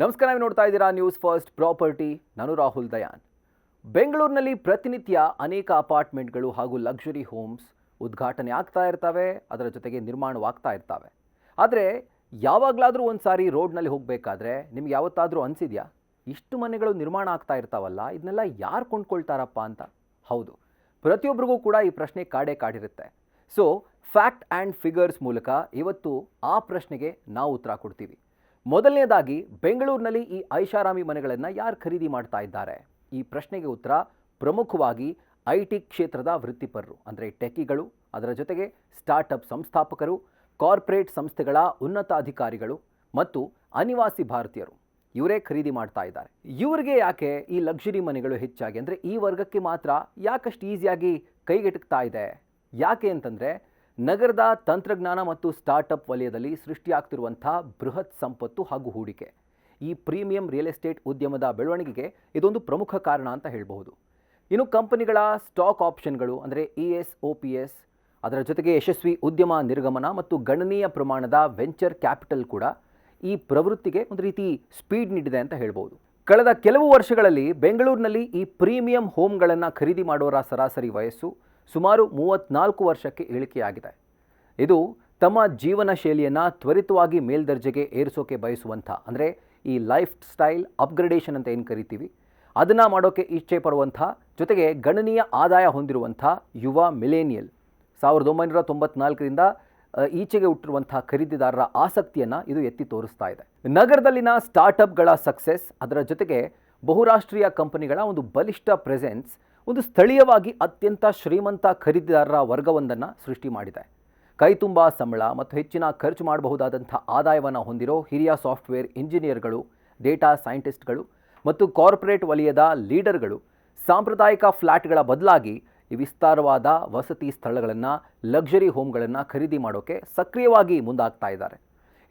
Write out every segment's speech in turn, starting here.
ನಮಸ್ಕಾರ, ನೀವು ನೋಡ್ತಾ ಇದ್ದೀರಾ ನ್ಯೂಸ್ ಫಸ್ಟ್ ಪ್ರಾಪರ್ಟಿ. ನಾನು ರಾಹುಲ್ ದಯಾನ್. ಬೆಂಗಳೂರಿನಲ್ಲಿ ಪ್ರತಿನಿತ್ಯ ಅನೇಕ ಅಪಾರ್ಟ್ಮೆಂಟ್ಗಳು ಹಾಗೂ ಲಕ್ಸುರಿ ಹೋಮ್ಸ್ ಉದ್ಘಾಟನೆ ಆಗ್ತಾ ಇರ್ತವೆ, ಅದರ ಜೊತೆಗೆ ನಿರ್ಮಾಣವಾಗ್ತಾ ಇರ್ತವೆ. ಆದರೆ ಯಾವಾಗಲಾದರೂ ಒಂದು ಸಾರಿ ರೋಡ್ನಲ್ಲಿ ಹೋಗಬೇಕಾದ್ರೆ ನಿಮ್ಗೆ ಯಾವತ್ತಾದರೂ ಅನಿಸಿದೆಯಾ, ಇಷ್ಟು ಮನೆಗಳು ನಿರ್ಮಾಣ ಆಗ್ತಾ ಇರ್ತಾವಲ್ಲ, ಇದನ್ನೆಲ್ಲ ಯಾರು ಕೊಂಡ್ಕೊಳ್ತಾರಪ್ಪ ಅಂತ? ಹೌದು, ಪ್ರತಿಯೊಬ್ಬರಿಗೂ ಕೂಡ ಈ ಪ್ರಶ್ನೆ ಕಾಡೇ ಕಾಡಿರುತ್ತೆ. ಸೊ ಫ್ಯಾಕ್ಟ್ ಆ್ಯಂಡ್ ಫಿಗರ್ಸ್ ಮೂಲಕ ಇವತ್ತು ಆ ಪ್ರಶ್ನೆಗೆ ನಾವು ಉತ್ತರ ಕೊಡ್ತೀವಿ. ಮೊದಲನೇದಾಗಿ, ಬೆಂಗಳೂರಿನಲ್ಲಿ ಈ ಐಷಾರಾಮಿ ಮನೆಗಳನ್ನು ಯಾರು ಖರೀದಿ ಮಾಡ್ತಾ ಇದ್ದಾರೆ? ಈ ಪ್ರಶ್ನೆಗೆ ಉತ್ತರ ಪ್ರಮುಖವಾಗಿ IT ಕ್ಷೇತ್ರದ ವೃತ್ತಿಪರರು, ಅಂದರೆ ಟೆಕ್ಕಿಗಳು, ಅದರ ಜೊತೆಗೆ ಸ್ಟಾರ್ಟಪ್ ಸಂಸ್ಥಾಪಕರು, ಕಾರ್ಪೊರೇಟ್ ಸಂಸ್ಥೆಗಳ ಉನ್ನತ ಅಧಿಕಾರಿಗಳು ಮತ್ತು ಅನಿವಾಸಿ ಭಾರತೀಯರು, ಇವರೇ ಖರೀದಿ ಮಾಡ್ತಾ ಇದ್ದಾರೆ. ಇವರಿಗೆ ಯಾಕೆ ಈ ಲಕ್ಸುರಿ ಮನೆಗಳು ಹೆಚ್ಚಾಗಿ, ಅಂದರೆ ಈ ವರ್ಗಕ್ಕೆ ಮಾತ್ರ ಯಾಕಷ್ಟು ಈಸಿಯಾಗಿ ಕೈಗೆಟುಕ್ತಾ ಇದೆ? ಯಾಕೆ ಅಂತಂದರೆ, ನಗರದ ತಂತ್ರಜ್ಞಾನ ಮತ್ತು ಸ್ಟಾರ್ಟಪ್ ವಲಯದಲ್ಲಿ ಸೃಷ್ಟಿಯಾಗ್ತಿರುವಂಥ ಬೃಹತ್ ಸಂಪತ್ತು ಹಾಗೂ ಹೂಡಿಕೆ, ಈ ಪ್ರೀಮಿಯಂ ರಿಯಲ್ ಎಸ್ಟೇಟ್ ಉದ್ಯಮದ ಬೆಳವಣಿಗೆಗೆ ಇದೊಂದು ಪ್ರಮುಖ ಕಾರಣ ಅಂತ ಹೇಳಬಹುದು. ಇನ್ನು ಕಂಪನಿಗಳ ಸ್ಟಾಕ್ ಆಪ್ಷನ್ಗಳು, ಅಂದರೆ ESOPs, ಅದರ ಜೊತೆಗೆ ಯಶಸ್ವಿ ಉದ್ಯಮ ನಿರ್ಗಮನ ಮತ್ತು ಗಣನೀಯ ಪ್ರಮಾಣದ ವೆಂಚರ್ ಕ್ಯಾಪಿಟಲ್ ಕೂಡ ಈ ಪ್ರವೃತ್ತಿಗೆ ಒಂದು ರೀತಿ ಸ್ಪೀಡ್ ನೀಡಿದೆ ಅಂತ ಹೇಳ್ಬೋದು. ಕಳೆದ ಕೆಲವು ವರ್ಷಗಳಲ್ಲಿ ಬೆಂಗಳೂರಿನಲ್ಲಿ ಈ ಪ್ರೀಮಿಯಂ ಹೋಮ್ಗಳನ್ನು ಖರೀದಿ ಮಾಡೋರ ಸರಾಸರಿ ವಯಸ್ಸು ಸುಮಾರು 34 ವರ್ಷಕ್ಕೆ ಇಳಿಕೆಯಾಗಿದೆ. ಇದು ತಮ್ಮ ಜೀವನ ಶೈಲಿಯನ್ನು ತ್ವರಿತವಾಗಿ ಮೇಲ್ದರ್ಜೆಗೆ ಏರಿಸೋಕೆ ಬಯಸುವಂಥ, ಅಂದರೆ ಈ ಲೈಫ್ ಸ್ಟೈಲ್ ಅಪ್ಗ್ರೇಡೇಷನ್ ಅಂತ ಏನು ಕರಿತೀವಿ, ಅದನ್ನು ಮಾಡೋಕ್ಕೆ ಇಚ್ಛೆ ಪಡುವಂಥ, ಜೊತೆಗೆ ಗಣನೀಯ ಆದಾಯ ಹೊಂದಿರುವಂಥ ಯುವ ಮಿಲೇನಿಯಲ್ 1994ರಿಂದ ಈಚೆಗೆ ಹುಟ್ಟಿರುವಂಥ ಖರೀದಿದಾರರ ಆಸಕ್ತಿಯನ್ನು ಇದು ಎತ್ತಿ ತೋರಿಸ್ತಾ ಇದೆ. ನಗರದಲ್ಲಿನ ಸ್ಟಾರ್ಟಪ್ಗಳ ಸಕ್ಸಸ್, ಅದರ ಜೊತೆಗೆ ಬಹುರಾಷ್ಟ್ರೀಯ ಕಂಪನಿಗಳ ಒಂದು ಬಲಿಷ್ಠ ಪ್ರೆಸೆನ್ಸ್ ಒಂದು ಸ್ಥಳೀಯವಾಗಿ ಅತ್ಯಂತ ಶ್ರೀಮಂತ ಖರೀದಿದಾರರ ವರ್ಗವೊಂದನ್ನು ಸೃಷ್ಟಿ ಮಾಡಿದೆ. ಕೈತುಂಬ ಸಂಬಳ ಮತ್ತು ಹೆಚ್ಚಿನ ಖರ್ಚು ಮಾಡಬಹುದಾದಂಥ ಆದಾಯವನ್ನು ಹೊಂದಿರೋ ಹಿರಿಯ ಸಾಫ್ಟ್ವೇರ್ ಇಂಜಿನಿಯರ್ಗಳು, ಡೇಟಾ ಸೈಂಟಿಸ್ಟ್ಗಳು ಮತ್ತು ಕಾರ್ಪೊರೇಟ್ ವಲಯದ ಲೀಡರ್ಗಳು ಸಾಂಪ್ರದಾಯಿಕ ಫ್ಲ್ಯಾಟ್ಗಳ ಬದಲಾಗಿ ಈ ವಿಸ್ತಾರವಾದ ವಸತಿ ಸ್ಥಳಗಳನ್ನು, ಲಕ್ಸುರಿ ಹೋಮ್ಗಳನ್ನು ಖರೀದಿ ಮಾಡೋಕ್ಕೆ ಸಕ್ರಿಯವಾಗಿ ಮುಂದಾಗ್ತಾ ಇದ್ದಾರೆ.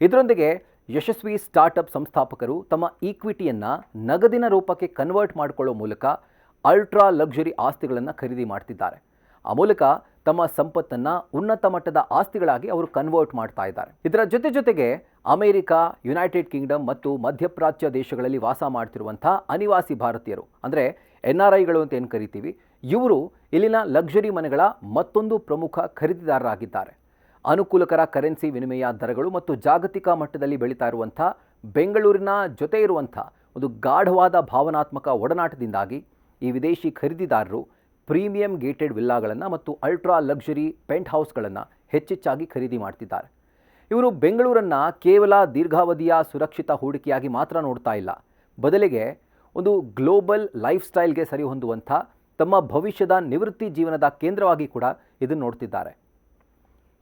ಇದರೊಂದಿಗೆ ಯಶಸ್ವಿ ಸ್ಟಾರ್ಟಪ್ ಸಂಸ್ಥಾಪಕರು ತಮ್ಮ ಈಕ್ವಿಟಿಯನ್ನು ನಗದಿನ ರೂಪಕ್ಕೆ ಕನ್ವರ್ಟ್ ಮಾಡಿಕೊಳ್ಳೋ ಮೂಲಕ ಅಲ್ಟ್ರಾ ಲಕ್ಸುರಿ ಆಸ್ತಿಗಳನ್ನು ಖರೀದಿ ಮಾಡ್ತಿದ್ದಾರೆ. ಆ ಮೂಲಕ ತಮ್ಮ ಸಂಪತ್ತನ್ನು ಉನ್ನತ ಮಟ್ಟದ ಆಸ್ತಿಗಳಾಗಿ ಅವರು ಕನ್ವರ್ಟ್ ಮಾಡ್ತಾ ಇದ್ದಾರೆ. ಇದರ ಜೊತೆಗೆ ಅಮೆರಿಕ, ಯುನೈಟೆಡ್ ಕಿಂಗ್ಡಮ್ ಮತ್ತು ಮಧ್ಯಪ್ರಾಚ್ಯ ದೇಶಗಳಲ್ಲಿ ವಾಸ ಮಾಡ್ತಿರುವಂಥ ಅನಿವಾಸಿ ಭಾರತೀಯರು, ಅಂದರೆ NRIಗಳು ಅಂತ ಏನು ಕರಿತೀವಿ, ಇವರು ಇಲ್ಲಿನ ಲಕ್ಸುರಿ ಮನೆಗಳ ಮತ್ತೊಂದು ಪ್ರಮುಖ ಖರೀದಿದಾರರಾಗಿದ್ದಾರೆ. ಅನುಕೂಲಕರ ಕರೆನ್ಸಿ ವಿನಿಮಯ ದರಗಳು ಮತ್ತು ಜಾಗತಿಕ ಮಟ್ಟದಲ್ಲಿ ಬೆಳೀತಾ ಇರುವಂಥ ಬೆಂಗಳೂರಿನ ಜೊತೆ ಇರುವಂಥ ಒಂದು ಗಾಢವಾದ ಭಾವನಾತ್ಮಕ ಒಡನಾಟದಿಂದಾಗಿ ಈ ವಿದೇಶಿ ಖರೀದಿದಾರರು ಪ್ರೀಮಿಯಂ ಗೇಟೆಡ್ ವಿಲ್ಲಾಗಳನ್ನು ಮತ್ತು ಅಲ್ಟ್ರಾ ಲಕ್ಸುರಿ ಪೆಂಟ್ ಹೌಸ್ಗಳನ್ನು ಹೆಚ್ಚೆಚ್ಚಾಗಿ ಖರೀದಿ ಮಾಡ್ತಿದ್ದಾರೆ. ಇವರು ಬೆಂಗಳೂರನ್ನು ಕೇವಲ ದೀರ್ಘಾವಧಿಯ ಸುರಕ್ಷಿತ ಹೂಡಿಕೆಯಾಗಿ ಮಾತ್ರ ನೋಡ್ತಾ ಇಲ್ಲ, ಬದಲಿಗೆ ಒಂದು ಗ್ಲೋಬಲ್ ಲೈಫ್ ಸ್ಟೈಲ್ಗೆ ಸರಿ ಹೊಂದುವಂಥ ತಮ್ಮ ಭವಿಷ್ಯದ ನಿವೃತ್ತಿ ಜೀವನದ ಕೇಂದ್ರವಾಗಿ ಕೂಡ ಇದನ್ನು ನೋಡ್ತಿದ್ದಾರೆ.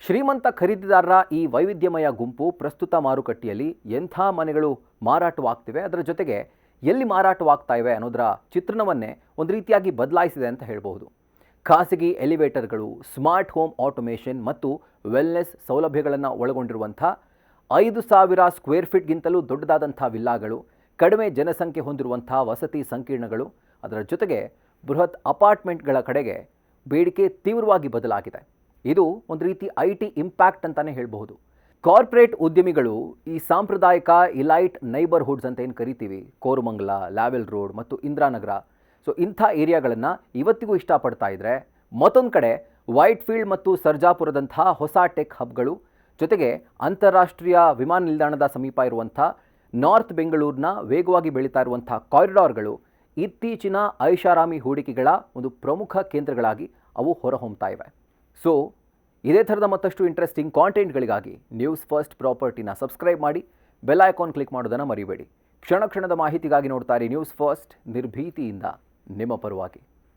ಶ್ರೀಮಂತ ಖರೀದಿದಾರರ ಈ ವೈವಿಧ್ಯಮಯ ಗುಂಪು ಪ್ರಸ್ತುತ ಮಾರುಕಟ್ಟೆಯಲ್ಲಿ ಎಂಥ ಮನೆಗಳು ಮಾರಾಟವಾಗ್ತಿವೆ, ಅದರ ಜೊತೆಗೆ ಎಲ್ಲಿ ಮಾರಾಟವಾಗ್ತಾ ಇವೆ ಅನ್ನೋದರ ಚಿತ್ರಣವನ್ನೇ ಒಂದು ರೀತಿಯಾಗಿ ಬದಲಾಯಿಸಿದೆ ಅಂತ ಹೇಳ್ಬೋದು. ಖಾಸಗಿ ಎಲಿವೇಟರ್ಗಳು, ಸ್ಮಾರ್ಟ್ ಹೋಮ್ ಆಟೋಮೇಷನ್ ಮತ್ತು ವೆಲ್ನೆಸ್ ಸೌಲಭ್ಯಗಳನ್ನು ಒಳಗೊಂಡಿರುವಂಥ 5,000 ಸ್ಕ್ವೇರ್ ಫೀಟ್ಗಿಂತಲೂ ದೊಡ್ಡದಾದಂಥ ವಿಲ್ಲಾಗಳು, ಕಡಿಮೆ ಜನಸಂಖ್ಯೆ ಹೊಂದಿರುವಂಥ ವಸತಿ ಸಂಕೀರ್ಣಗಳು, ಅದರ ಜೊತೆಗೆ ಬೃಹತ್ ಅಪಾರ್ಟ್ಮೆಂಟ್ಗಳ ಕಡೆಗೆ ಬೇಡಿಕೆ ತೀವ್ರವಾಗಿ ಬದಲಾಗಿದೆ. ಇದು ಒಂದು ರೀತಿ IT ಇಂಪ್ಯಾಕ್ಟ್ ಅಂತಲೇ ಹೇಳ್ಬಹುದು. ಕಾರ್ಪೊರೇಟ್ ಉದ್ಯಮಿಗಳು ಈ ಸಾಂಪ್ರದಾಯಿಕ ಇಲೈಟ್ ನೈಬರ್ಹುಡ್ಸ್ ಅಂತ ಏನು ಕರಿತೀವಿ, ಕೋರಮಂಗಲ, ಲ್ಯಾವೆಲ್ ರೋಡ್ ಮತ್ತು ಇಂದಿರಾನಗರ, ಸೊ ಇಂಥ ಏರಿಯಾಗಳನ್ನು ಇವತ್ತಿಗೂ ಇಷ್ಟಪಡ್ತಾ ಇದ್ದರೆ, ಮತ್ತೊಂದು ಕಡೆ ವೈಟ್ ಫೀಲ್ಡ್ ಮತ್ತು ಸರ್ಜಾಪುರದಂಥ ಹೊಸ ಟೆಕ್ ಹಬ್ಗಳು, ಜೊತೆಗೆ ಅಂತಾರಾಷ್ಟ್ರೀಯ ವಿಮಾನ ನಿಲ್ದಾಣದ ಸಮೀಪ ಇರುವಂಥ ನಾರ್ತ್ ಬೆಂಗಳೂರಿನ ವೇಗವಾಗಿ ಬೆಳೀತಾ ಇರುವಂಥ ಕಾರಿಡಾರ್ಗಳು ಇತ್ತೀಚಿನ ಐಷಾರಾಮಿ ಹೂಡಿಕೆಗಳ ಒಂದು ಪ್ರಮುಖ ಕೇಂದ್ರಗಳಾಗಿ ಅವು ಹೊರಹೊಮ್ತಾ ಇವೆ. ಸೊ ಇದೇ ಥರದ ಮತ್ತಷ್ಟು ಇಂಟ್ರೆಸ್ಟಿಂಗ್ ಕಾಂಟೆಂಟ್ಗಳಿಗಾಗಿ ನ್ಯೂಸ್ ಫಸ್ಟ್ ಪ್ರಾಪರ್ಟಿನ ಸಬ್ಸ್ಕ್ರೈಬ್ ಮಾಡಿ, ಬೆಲ್ ಐಕಾನ್ ಕ್ಲಿಕ್ ಮಾಡೋದನ್ನು ಮರಿಬೇಡಿ. ಕ್ಷಣ ಕ್ಷಣದ ಮಾಹಿತಿಗಾಗಿ ನೋಡ್ತಾರೆ ನ್ಯೂಸ್ ಫಸ್ಟ್, ನಿರ್ಭೀತಿಯಿಂದ ನಿಮ್ಮ ಪರವಾಗಿ.